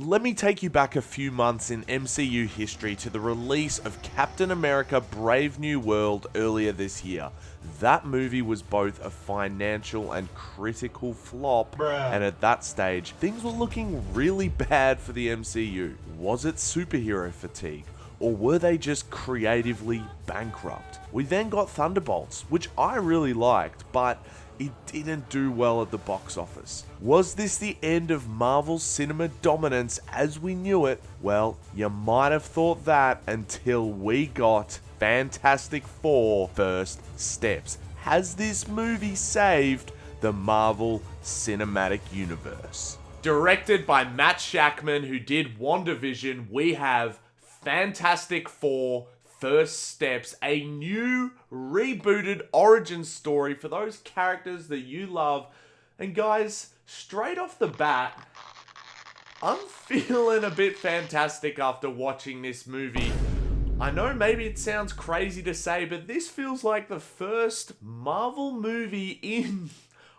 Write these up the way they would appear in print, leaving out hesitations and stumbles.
Let me take you back a few months in MCU history to the release of Captain America Brave New World earlier this year. That movie was both a financial and critical flop, and at that stage, things were looking really bad for the MCU. Was it superhero fatigue? Or were they just creatively bankrupt? We then got Thunderbolts, which I really liked, but it didn't do well at the box office. Was this the end of Marvel's cinema dominance as we knew it? Well, you might have thought that until we got Fantastic Four: First Steps. Has this movie saved the Marvel Cinematic Universe? Directed by Matt Shakman, who did WandaVision, we have Fantastic Four: First Steps, a new rebooted origin story for those characters that you love. And guys, straight off the bat, I'm feeling a bit fantastic after watching this movie. I know maybe it sounds crazy to say, but this feels like the first Marvel movie in,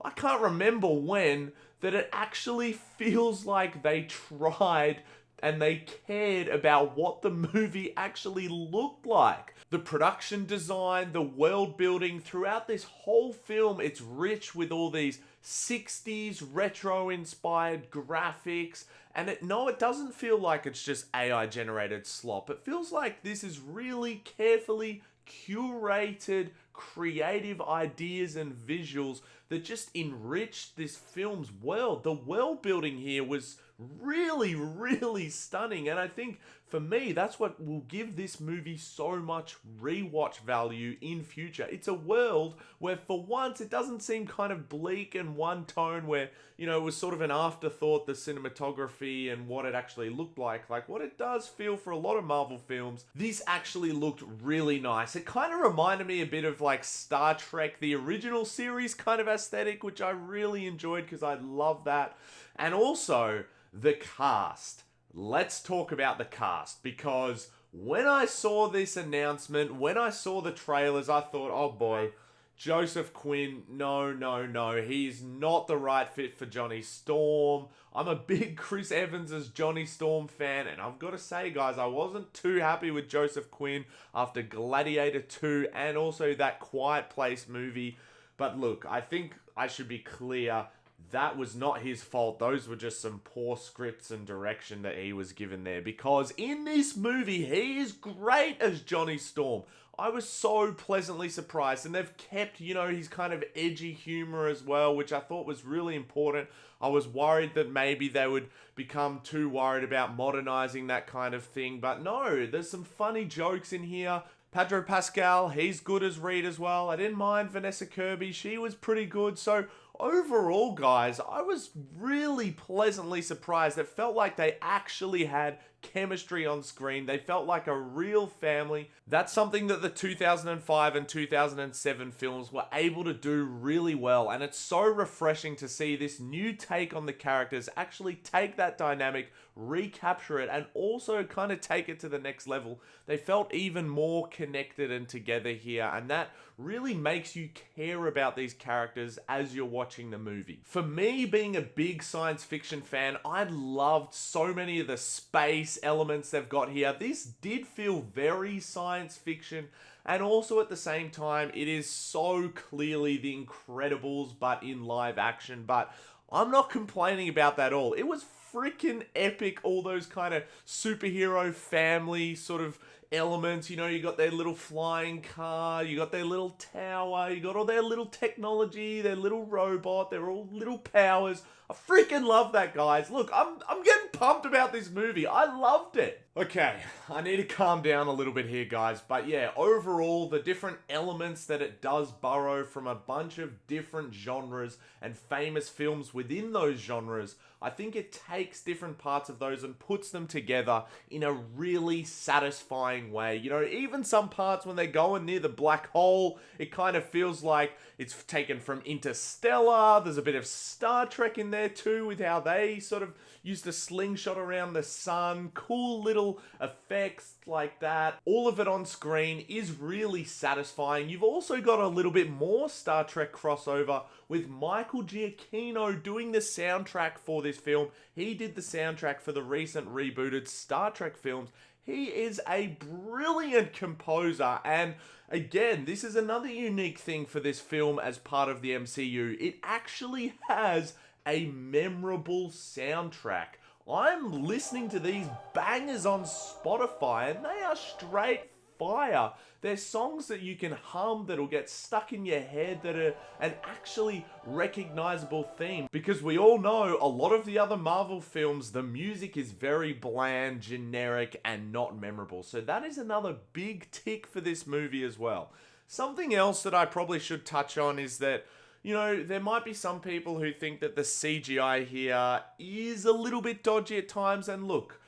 I can't remember when, that it actually feels like they tried and they cared about what the movie actually looked like. The production design, the world building, throughout this whole film, it's rich with all these 60s retro-inspired graphics. And it doesn't feel like it's just AI-generated slop. It feels like this is really carefully curated, creative ideas and visuals that just enriched this film's world. The world building here was really, really stunning, and I think for me that's what will give this movie so much rewatch value in future. It's a world where for once it doesn't seem kind of bleak and one tone where, you know, it was sort of an afterthought, the cinematography and what it actually looked like what it does feel for a lot of Marvel films. This actually looked really nice. It kind of reminded me a bit of like Star Trek, the original series kind of aesthetic, which I really enjoyed because I love that. And also the cast. Let's talk about the cast, because when I saw this announcement, when I saw the trailers, I thought, oh boy, Joseph Quinn, no, he's not the right fit for Johnny Storm. I'm a big Chris Evans as Johnny Storm fan, and I've got to say, guys, I wasn't too happy with Joseph Quinn after Gladiator 2 and also that Quiet Place movie. But look, I think I should be clear, that was not his fault. Those were just some poor scripts and direction that he was given there. Because in this movie, he is great as Johnny Storm. I was so pleasantly surprised. And they've kept, you know, his kind of edgy humor as well, which I thought was really important. I was worried that maybe they would become too worried about modernizing that kind of thing. But no, there's some funny jokes in here. Pedro Pescal, he's good as Reed as well. I didn't mind Vanessa Kirby. She was pretty good. So overall, guys, I was really pleasantly surprised. It felt like they actually had chemistry on screen. They felt like a real family. That's something that the 2005 and 2007 films were able to do really well. And it's so refreshing to see this new take on the characters actually take that dynamic, recapture it, and also kind of take it to the next level. They felt even more connected and together here. And that really makes you care about these characters as you're watching the movie. For me, being a big science fiction fan, I loved so many of the space elements they've got here. This did feel very science fiction, and also at the same time, it is so clearly The Incredibles, but in live action. But I'm not complaining about that at all. It was freaking epic, all those kind of superhero family sort of elements. You know, you got their little flying car, you got their little tower, you got all their little technology, their little robot, they're all little powers. I freaking love that, guys. Look, I'm getting pumped about this movie. I loved it. Okay, I need to calm down a little bit here, guys. But yeah, overall, the different elements that it does borrow from a bunch of different genres and famous films within those genres, I think it takes different parts of those and puts them together in a really satisfying satisfying way. You know, even some parts when they're going near the black hole, it kind of feels like it's taken from Interstellar. There's a bit of Star Trek in there too, with how they sort of used to slingshot around the sun. Cool little effects like that. All of it on screen is really satisfying. You've also got a little bit more Star Trek crossover with Michael Giacchino doing the soundtrack for this film. He did the soundtrack for the recent rebooted Star Trek films. He is a brilliant composer, and again, this is another unique thing for this film as part of the MCU. It actually has a memorable soundtrack. I'm listening to these bangers on Spotify, and they are straight fire. They're songs that you can hum, that'll get stuck in your head, that are an actually recognizable theme. Because we all know a lot of the other Marvel films, the music is very bland, generic, and not memorable. So that is another big tick for this movie as well. Something else that I probably should touch on is that, you know, there might be some people who think that the CGI here is a little bit dodgy at times, and look,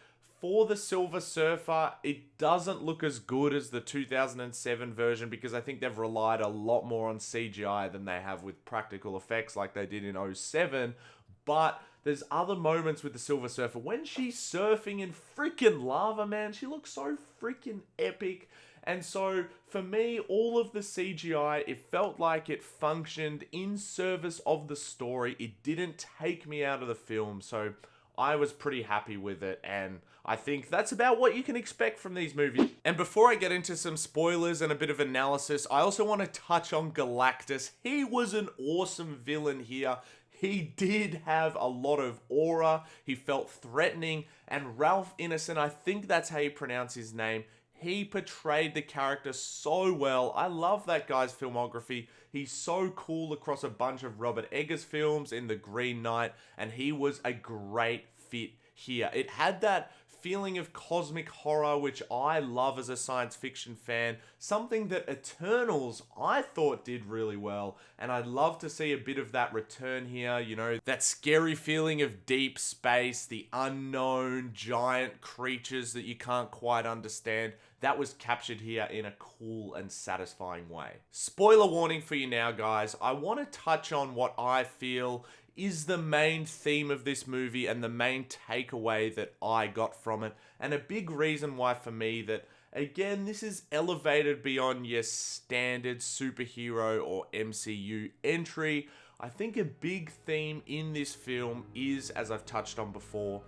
for the Silver Surfer, it doesn't look as good as the 2007 version because I think they've relied a lot more on CGI than they have with practical effects like they did in 2007. But there's other moments with the Silver Surfer. When she's surfing in freaking lava, man, she looks so freaking epic. And so, for me, all of the CGI, it felt like it functioned in service of the story. It didn't take me out of the film, so I was pretty happy with it, and I think that's about what you can expect from these movies. And before I get into some spoilers and a bit of analysis, I also want to touch on Galactus. He was an awesome villain here. He did have a lot of aura. He felt threatening, and Ralph Ineson, I think that's how you pronounce his name, he portrayed the character so well. I love that guy's filmography. He's so cool across a bunch of Robert Eggers films in The Green Knight, and he was a great fit here. It had that feeling of cosmic horror, which I love as a science fiction fan. Something that Eternals, I thought, did really well. And I'd love to see a bit of that return here. You know, that scary feeling of deep space, the unknown, giant creatures that you can't quite understand. That was captured here in a cool and satisfying way. Spoiler warning for you now, guys. I want to touch on what I feel is the main theme of this movie and the main takeaway that I got from it. And a big reason why for me that, again, this is elevated beyond your standard superhero or MCU entry. I think a big theme in this film is, as I've touched on before,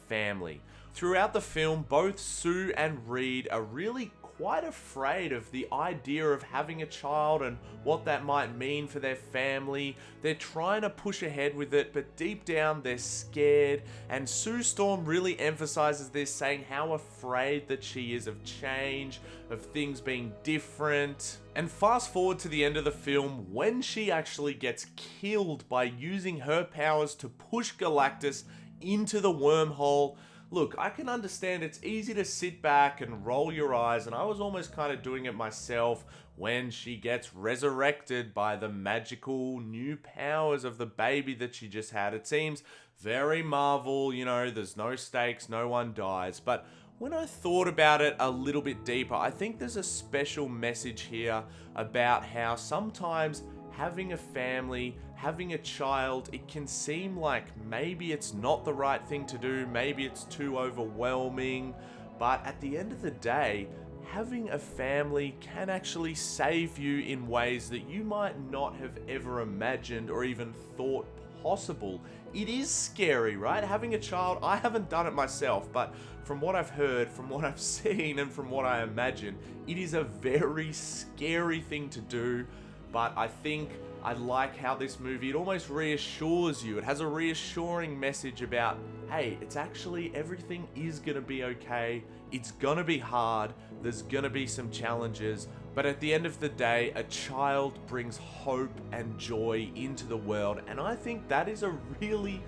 family. Throughout the film, both Sue and Reed are really quite afraid of the idea of having a child and what that might mean for their family. They're trying to push ahead with it, but deep down they're scared, and Sue Storm really emphasizes this, saying how afraid that she is of change, of things being different. And fast forward to the end of the film, when she actually gets killed by using her powers to push Galactus into the wormhole. Look, I can understand it's easy to sit back and roll your eyes, and I was almost kind of doing it myself when she gets resurrected by the magical new powers of the baby that she just had. It seems very Marvel, you know, there's no stakes, no one dies. But when I thought about it a little bit deeper, I think there's a special message here about how sometimes having a family, having a child, it can seem like maybe it's not the right thing to do, maybe it's too overwhelming, but at the end of the day, having a family can actually save you in ways that you might not have ever imagined or even thought possible. It is scary, right? Having a child, I haven't done it myself, but from what I've heard, from what I've seen, and from what I imagine, it is a very scary thing to do. But I think I like how this movie, it almost reassures you. It has a reassuring message about, hey, it's actually, everything is gonna be okay. It's gonna be hard. There's gonna be some challenges. But at the end of the day, a child brings hope and joy into the world. And I think that is a really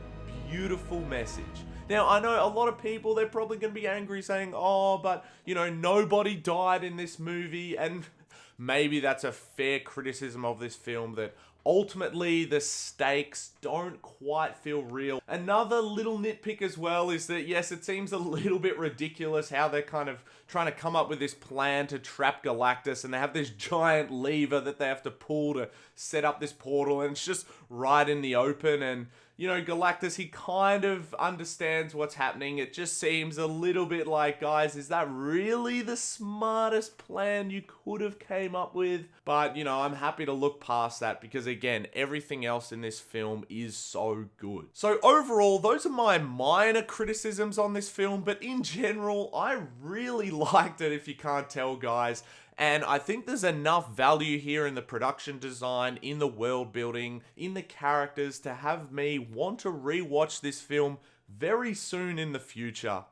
beautiful message. Now, I know a lot of people, they're probably gonna be angry saying, oh, but, you know, nobody died in this movie. And maybe that's a fair criticism of this film, that ultimately the stakes don't quite feel real. Another little nitpick as well is that, yes, it seems a little bit ridiculous how they're kind of trying to come up with this plan to trap Galactus, and they have this giant lever that they have to pull to set up this portal, and it's just right in the open. And you know, Galactus, he kind of understands what's happening. It just seems a little bit like, guys, is that really the smartest plan you could have came up with? But, you know, I'm happy to look past that because, again, everything else in this film is so good. So overall, those are my minor criticisms on this film, but in general, I really liked it, if you can't tell, guys. And I think there's enough value here in the production design, in the world building, in the characters to have me want to rewatch this film very soon in the future.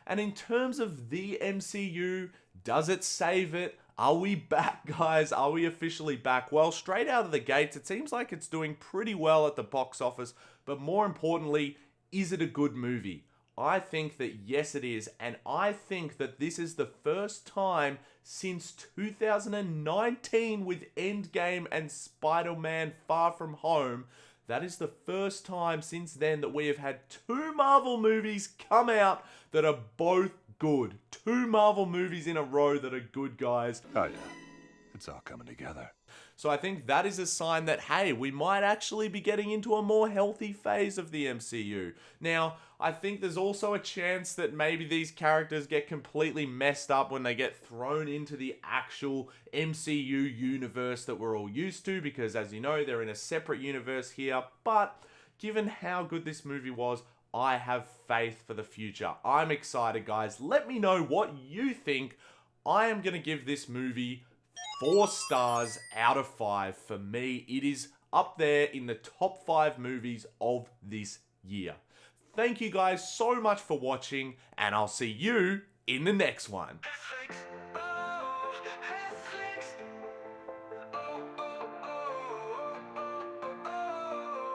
And in terms of the MCU, does it save it? Are we back, guys? Are we officially back? Well, straight out of the gates, it seems like it's doing pretty well at the box office, but more importantly, is it a good movie? I think that yes it is, and I think that this is the first time since 2019 with Endgame and Spider-Man Far From Home. That is the first time since then that we have had two Marvel movies come out that are both good. Two Marvel movies in a row that are good, guys. Oh yeah, it's all coming together. So I think that is a sign that, hey, we might actually be getting into a more healthy phase of the MCU. Now, I think there's also a chance that maybe these characters get completely messed up when they get thrown into the actual MCU universe that we're all used to, because as you know, they're in a separate universe here. But given how good this movie was, I have faith for the future. I'm excited, guys. Let me know what you think. I am going to give this movie 4 stars out of 5. For me, it is up there in the top 5 movies of this year. Thank you guys so much for watching, and I'll see you in the next one.